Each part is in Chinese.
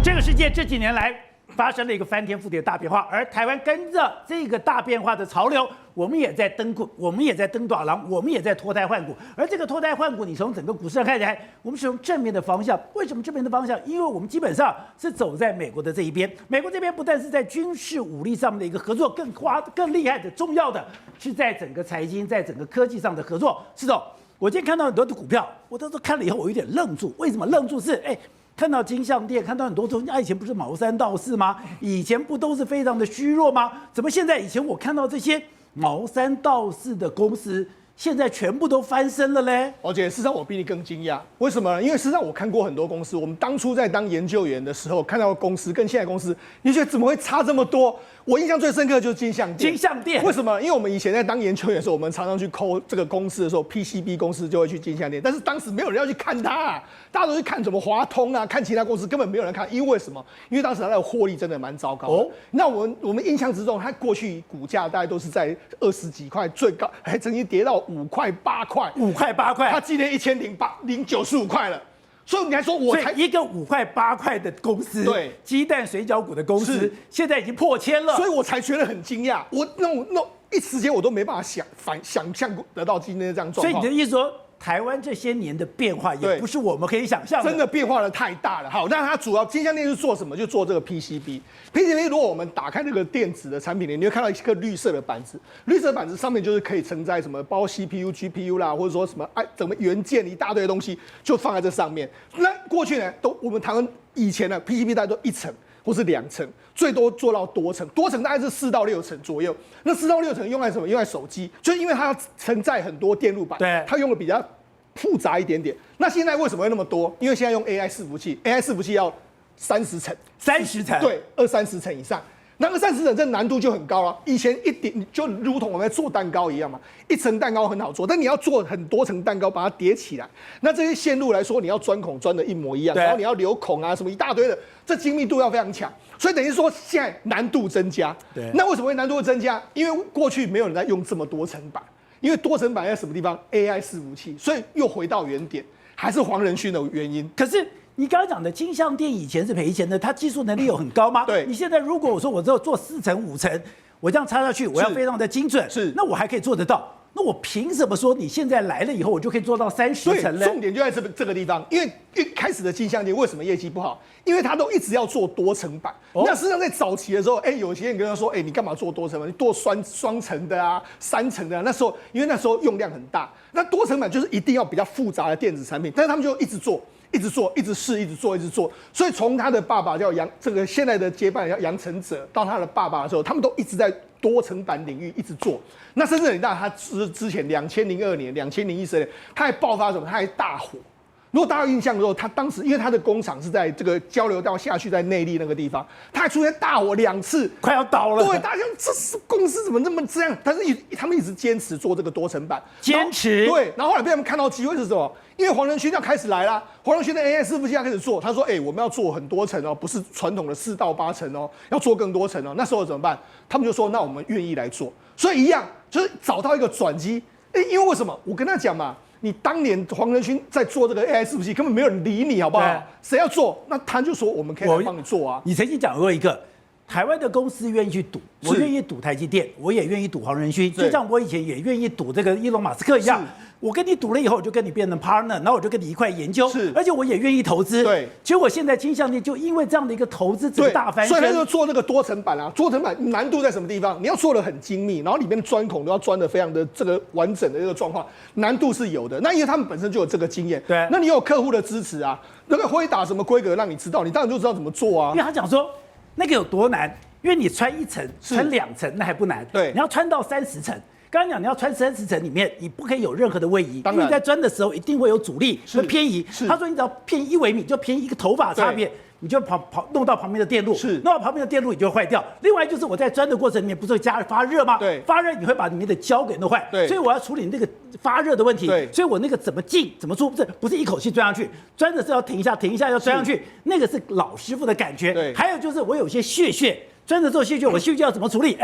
這個世界這幾年來發生了一個翻天覆地的大變化，而台灣跟着這個大變化的潮流，我們也在登股，我們也在登短廊，我們也在脫胎換骨。而這個脫胎換骨，你從整個股市上看起來，我们是用正面的方向。為什麼正面的方向？因為我們基本上是走在美國的這一邊。美國這邊不但是在軍事武力上面的一個合作，更厲害的、重要的是在整個財經、在整個科技上的合作。是的，我今天看到很多的股票，我都看了以後，我有點愣住。為什麼愣住？是看到金像電，看到很多東西，以前不是毛三到四嗎？以前不都是非常的虛弱嗎？怎麼現在以前我看到這些毛三到四的公司，現在全部都翻身了嘞？而且事實上我比你更驚訝，為什麼呢？因為事實上我看過很多公司，我們當初在當研究員的時候看到公司跟現在公司，你覺得怎麼會差這麼多？我印象最深刻的就是金像電。金像電為什麼？因為我們以前在當研究員的時候，我們常常去摳這個公司的時候 ，PCB 公司就會去金像電，但是當時沒有人要去看它，大家都去看什麼華通啊，看其他公司，根本沒有人看。因為什麼？因為當時它的獲利真的蠻糟糕的。哦，那我們印象之中，它過去股價大概都是在20幾塊，最高還曾經跌到5塊8塊，5塊8塊，它今年1095塊了。所以你還說我才一個5塊8塊的公司，對，雞蛋水餃股的公司，現在已經破千了，所以我才覺得很驚訝。我那一時間我都沒辦法想象得到今天這樣狀況。所以你的意思說，台灣這些年的變化也不是我們可以想象的，真的變化的太大了。好，那它主要金像電是做什麼？就做這個 PCB。PCB 如果我們打開這個電子的產品裡，你會看到一個綠色的板子，綠色板子上面就是可以承載什麼，包括 CPU、GPU 啦，或者說什麼怎麼元件一大堆的東西，就放在這上面。那過去呢，我們台灣以前呢 PCB 大概都1層或是2層，最多做到多層，多層大概是4到6層左右。那4到6層用在什麼？用在手機，就是因為它要承載很多電路板，對，它用的比較複雜一點點。那現在為什麼會那麼多？因為現在用 AI 伺服器，AI 伺服器要30層，30層，對，20-30層以上。那20-30層這難度就很高了。以前一點就如同我們在做蛋糕一樣嘛，一層蛋糕很好做，但你要做很多層蛋糕，把它疊起来。那這些線路來說，你要鑽孔鑽的一模一樣，然後你要留孔啊，什麼一大堆的，這精密度要非常強。所以等於說現在難度增加。對，那為什麼會難度增加？因為過去沒有人在用這麼多層板，因為多層板在什麼地方 ？AI 伺服器，所以又回到原點，還是黃仁勳的原因。可是你剛剛講的金像電以前是賠錢的，它技術能力有很高嗎？對，你現在如果我說我只有做4層5層，我這樣插下去，我要非常的精準，是，那我還可以做得到。那我憑什麼說你現在來了以後，我就可以做到30層呢？重點就在這個地方，因為一開始的金像電為什麼業績不好？因為它都一直要做多層板。那事實上在早期的時候，有些人跟他說，你幹嘛做多層板？你做雙層的啊，3層的啊。那時候因為那时候用量很大，那多層板就是一定要比較複雜的電子產品，但是他們就一直做。一直做，一直試，一直做，一直做。所以從他的爸爸叫這個現在的接班人叫楊承澤，到他的爸爸的時候，他們都一直在多層板領域一直做。那深圳很大，他之前2002年、2013年，他還爆發什麼？他還大火。如果大家有印象的時候，他當時因為他的工廠是在這個交流道下去，在內壢那個地方，他還出現大火2次，快要倒了。對，大家想這是公司怎麼那麼這樣？但是他們一直堅持做這個多層板，堅持。對，然後後來被他們看到機會是什麼？因為黃仁勳要開始來了，黃仁勳的 AI 伺服器要開始做，他說：“我們要做很多層哦，不是傳統的4到8層哦，要做更多層哦。”那時候怎麼辦？他們就說：“那我們願意來做。”所以一樣就是找到一個轉機。因為為什麼？我跟他講嘛。你當年黃仁勳在做這個 AI 伺服器，根本沒有人理你，好不好？誰要做？那他就說我們可以來幫你做啊。你曾經講過一個，台灣的公司願意去賭，我願意賭台積電，我也願意賭黃仁勳，就像我以前也願意賭這個伊隆馬斯克一樣。我跟你賭了以後，我就跟你變成 partner， 然後我就跟你一塊研究，而且我也願意投資。對，結果現在金像電就因為這樣的一個投資，整個大翻身。所以他就做那個多層板啊，多層板難度在什麼地方？你要做的很精密，然後裡面的鑽孔都要鑽的非常的這個完整的這個狀況，難度是有的。那因為他們本身就有這個經驗，對，那你有客戶的支持啊，那個輝達什麼規格讓你知道，你當然就知道怎麼做啊。因為他講說那個有多難，因為你穿1層、穿2層那還不難，對，你要穿到30層。剛剛講你要穿30層裡面，你不可以有任何的位移，因為在鑽的時候一定會有阻力，會偏移。他說你只要偏1微米，就偏1個頭髮差別，你就弄到旁邊的電路，弄到旁邊的電路你就會壞掉。另外就是我在鑽的過程裡面不是會發熱嗎？對，發熱你會把裡面的膠給弄壞。對，所以我要處理那個發熱的問題。對，所以我那個怎麼進怎麼出，不是一口氣鑽上去，鑽的是要停一下，停一下要鑽上去，那個是老師傅的感覺。對，還有就是我有些屑，鑽的時候屑，我屑要怎麼處理？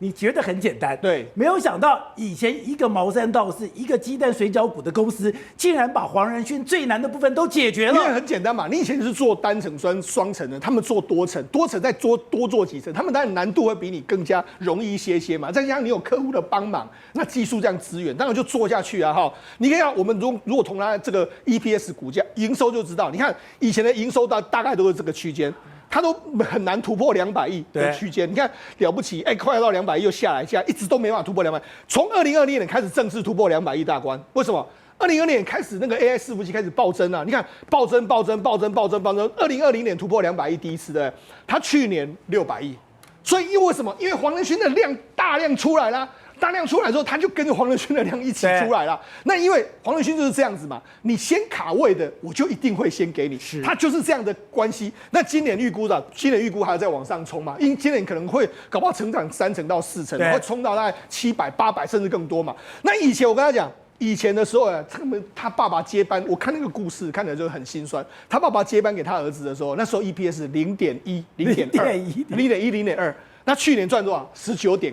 你覺得很簡單，對，沒有想到以前一個茅山道士、一個雞蛋水餃股的公司，竟然把黃仁勳最難的部分都解決了。因為很簡單嘛，你以前是做單層雙層的，他們做多層再多做幾層，他們當然難度會比你更加容易一些嘛。再加上你有客戶的幫忙，那技術這樣支援，當然就做下去啊哈。你可以看我們如果從它這個 EPS 股價營收就知道，你看以前的營收大概都是這個區間。它都很難突破200億的區間，你看了不起，快要到200億又下來，一直都沒辦法突破200億。從2020年開始正式突破200億大關，為什麼？2020年開始那個 AI 伺服器開始暴增啊，你看暴增，2020年突破200億第一次的，它去年600億，所以因為什麼？因為黃仁勳的量大量出來啦。大量出來之後，他就跟着黃仁勳的量一起出來了。那因為黃仁勳就是這樣子嘛，你先卡位的，我就一定會先給你。他就是這樣的關係。那今年預估還要再往上衝嘛？因為今年可能會搞不好成長3成到4成，會衝到大概700、800甚至更多嘛。那以前我跟他講，以前的時候啊，他爸爸接班，我看那個故事看着就很心酸。他爸爸接班給他兒子的時候，那時候 EPS 0.1、0.2、0.2，那去年賺多少？19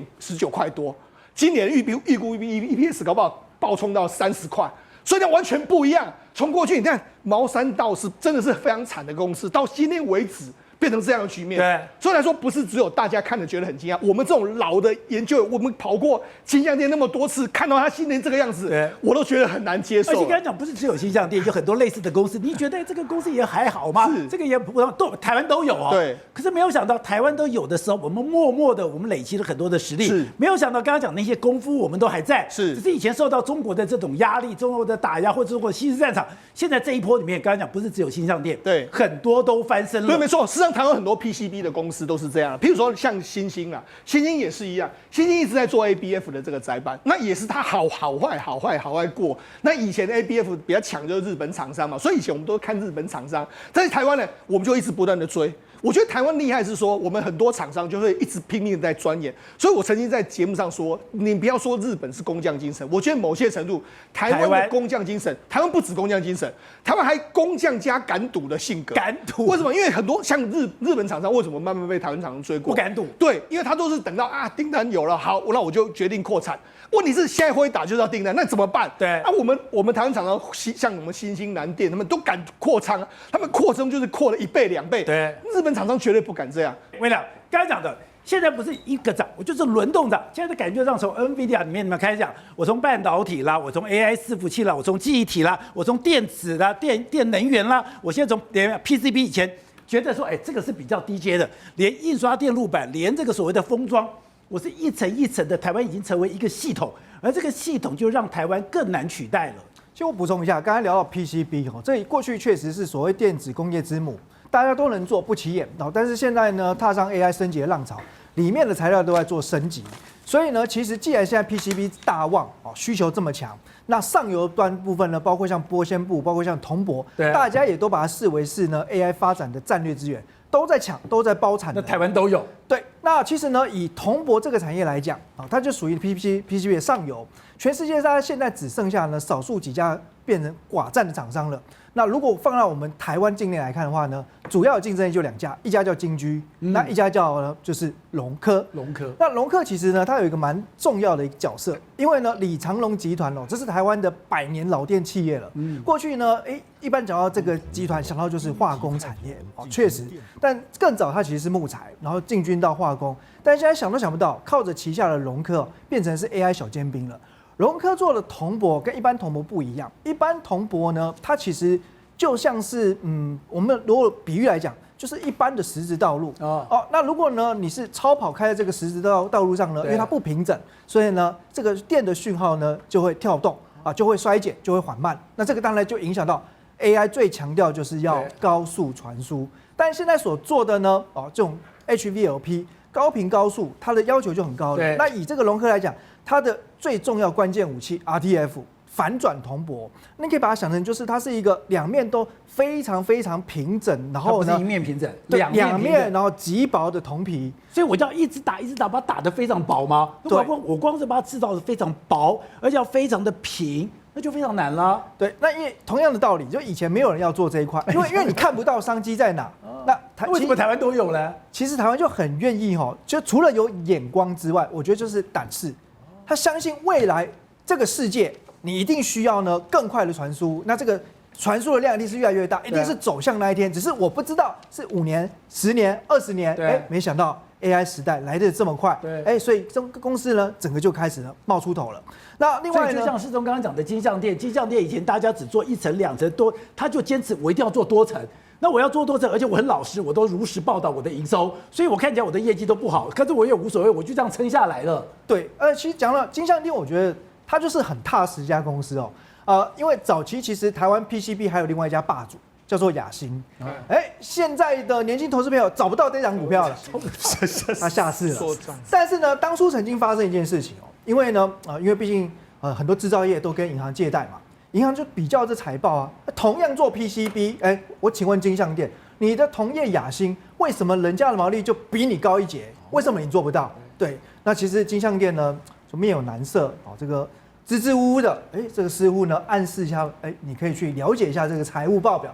塊多。今年預估 EPS 搞不好暴衝到30塊，所以它完全不一樣。從過去你看茅山道士真的是非常慘的公司，到今天為止變成這樣的局面。對，所以來說不是只有大家看了覺得很驚訝，我們這種老的研究，我們跑過金像店那麼多次，看到它今年這個樣子，我都覺得很難接受。而且剛才講不是只有金像店，有很多類似的公司，你覺得這個公司也還好嗎？這個也普通，都台灣都有哦。對。可是沒有想到台灣都有的時候，我們默默的我們累積了很多的實力。是。沒有想到剛剛講那些功夫我們都還在。是。只是以前受到中國的這種壓力，中國的打壓或者中國西式戰場，現在這一波裡面，剛剛講不是只有金像店，對，很多都翻身了。對，沒錯。事實上，台灣很多 PCB 的公司都是這樣，譬如說像新興啊，新興也是一樣，新興一直在做 ABF 的這個載板，那也是它好壞過。那以前的 ABF 比較強就是日本廠商嘛，所以以前我們都看日本廠商，在台灣呢，我們就一直不斷的追。我覺得台灣厲害是說，我們很多廠商就會一直拼命的在鑽研。所以我曾經在節目上說，你不要說日本是工匠精神，我覺得某些程度，台灣的工匠精神，台灣不止工匠精神，台灣還工匠加敢賭的性格。敢賭？為什麼？因為很多像日本廠商為什麼慢慢被台灣廠商追過？不敢賭。對，因為他都是等到訂單有了，好，那我就決定擴產。問題是現在會打就是要訂單，那怎麼辦？對，我們台灣廠商像我們新興南電，他們都敢擴倉，他們擴張就是擴了1倍2倍。對，日本廠商絕對不敢這樣。為了剛才講的，現在不是一個漲，我就是輪動漲。現在的感覺上，從 NVIDIA 裡面你們開始講，我從半導體啦，我從 AI 伺服器啦，我從記憶體啦，我從電子啦、電能源啦，我現在從連 PCB 以前覺得說，這個是比較低階的，連印刷電路板，連這個所謂的封裝。我是一層一層的，台灣已經成為一個系統，而這個系統就讓台灣更難取代了。其實我補充一下，剛才聊到 PCB 這過去確實是所謂電子工業之母，大家都能做，不起眼。但是現在呢，踏上 AI 升級的浪潮，裡面的材料都在做升級。所以呢，其實既然現在 PCB 大旺需求這麼強，那上游端部分呢，包括像玻纖布，包括像銅箔，大家也都把它視為是呢 AI 發展的戰略資源。都在搶，都在包產。那台灣都有。對，那其實呢，以銅箔這個產業來講啊，它就屬於 PCB 的上游。全世界它現在只剩下呢少數幾家變成寡占的廠商了。那如果放到我們台灣境內來看的話呢，主要的競爭力就2家，一家叫金居，那一家叫呢就是龍科。龍科。那龍科其實呢，它有一個蠻重要的一個角色，因為呢李長龍集團這是台灣的100年老店企業了。過去呢，一般講到這個集團，想到就是化工產業，確實。但更早它其實是木材，然後進軍到化工，但現在想都想不到，靠着旗下的龍科變成是 AI 小尖兵了。龍科做的銅箔跟一般銅箔不一樣，一般銅箔呢，它其實就像是我們如果比喻來講，就是一般的石子道路那如果呢你是超跑開在這個石子道路上呢，因為它不平整，所以呢這個電的訊號呢就會跳動就會衰減，就會緩慢。那這個當然就影響到 AI 最強調就是要高速傳輸，但現在所做的呢這種 HVLP 高頻高速，它的要求就很高了。那以這個龍科來講，它的最重要關鍵武器 RTF 反轉銅箔，你可以把它想成就是它是一個2面都非常非常平整，然後呢不是一面平整，兩面然後極薄的銅皮，所以我就要一直打，把它打得非常薄嗎？对，我光是把它制造的非常薄，而且要非常的平。那就非常難了。對，那因為同樣的道理，就以前沒有人要做這一塊，因為你看不到商機在哪。那為什麼台灣都有呢？其實台灣就很願意就除了有眼光之外，我覺得就是膽識。他相信未來這個世界，你一定需要呢更快的傳輸，那這個傳輸的量一定是越來越大，一定是走向那一天。只是我不知道是5年、10年、20年，沒想到 AI 時代來得這麼快，所以這個公司呢，整個就開始呢冒出頭了。那另外呢，就像世忠剛剛講的金像電，金像電以前大家只做1層、2層多，他就堅持我一定要做多層。那我要做多层，而且我很老實，我都如實報道我的營收，所以我看起來我的業績都不好，可是我也無所謂，我就這樣撐下來了。對，其實講了金像電，我覺得它就是很踏實一家公司因為早期其實台灣 PCB 還有另外一家霸主叫做亞新，現在的年輕投資朋友找不到這檔股票了，他下市了。但是呢，當初曾經發生一件事情因為呢，因為畢竟很多製造業都跟銀行借貸嘛。銀行就比較這財報同樣做 PCB， 我請問金像電，你的同業亞新為什麼人家的毛利就比你高一截？為什麼你做不到？對，那其實金像電呢就面有難色這個支支吾吾的，這個似乎呢暗示一下，你可以去了解一下這個財務報表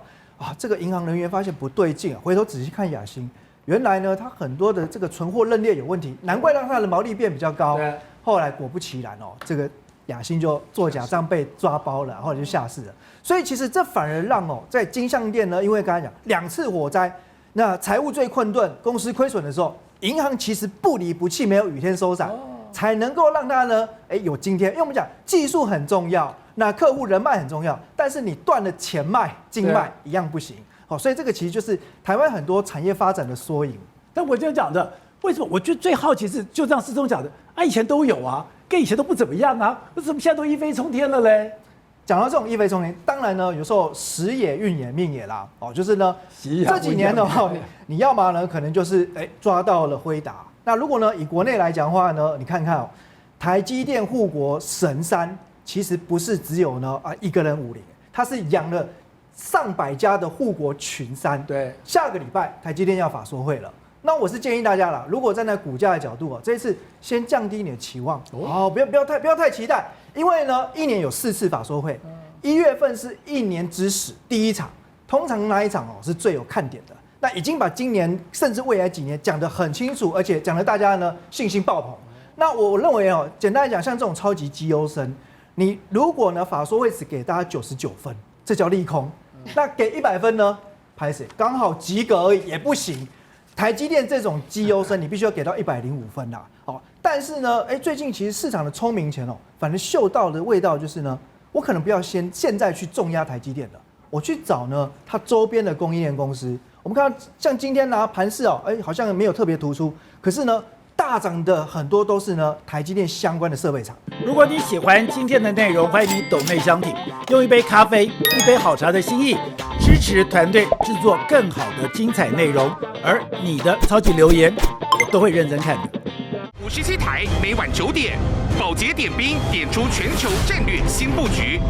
這個銀行人員發現不對勁回頭仔細看亞新，原來呢它很多的這個存貨認列有問題，難怪讓它的毛利變比較高。後來果不其然這個亞新就做假賬被抓包了，後來就下市了。所以其實這反而讓在金像電呢，因為剛才講2次火災，那財務最困頓，公司虧損的時候，銀行其實不離不棄，沒有雨天收傘，才能夠讓它呢有今天。因為我們講技術很重要，那客戶人脈很重要，但是你斷了錢脈、經脈一樣不行。所以這個其實就是台灣很多產業發展的縮影。但我這樣講的，為什麼？我覺得最好奇是，就像世忠講的，以前都有啊。跟以前都不怎麼樣啊，為什麼現在都一飛衝天了嘞？講到這種一飛衝天，當然呢，有時候時也運也命也啦，就是呢，這幾年的話，你要麼呢，可能就是抓到了輝達。那如果呢，以國內來講的話呢，你看看台積電護國神山，其實不是只有呢一個人武林，它是養了上百家的護國群山。對，下個禮拜台積電要法說會了。那我是建議大家啦，如果站在股價的角度這一次先降低你的期望不要太期待，因為呢1年有4次法說會，1月份是1年之始第一場，通常那一場是最有看點的。那已經把今年甚至未來幾年講得很清楚，而且講得大家呢信心爆棚。那我認為簡單來講，像這種超級績優生，你如果呢法說會只給大家99分，這叫利空；那給100分呢，拍謝剛好及格而已，也不行。台積電這種績優生，你必須要給到105分啦。但是呢，最近其實市場的聰明錢反正嗅到的味道就是呢，我可能不要現在去重壓台積電了，我去找呢它周邊的供應鏈公司。我們看到像今天呢盤勢好像沒有特別突出，可是呢大漲的很多都是呢台積電相關的設備廠。如果你喜歡今天的內容，歡迎你抖內相挺，用一杯咖啡、一杯好茶的心意，支持團隊製作更好的精彩內容。而你的超級留言，我都會認真看的。57台每晚9點，寶傑點兵點出全球戰略新佈局。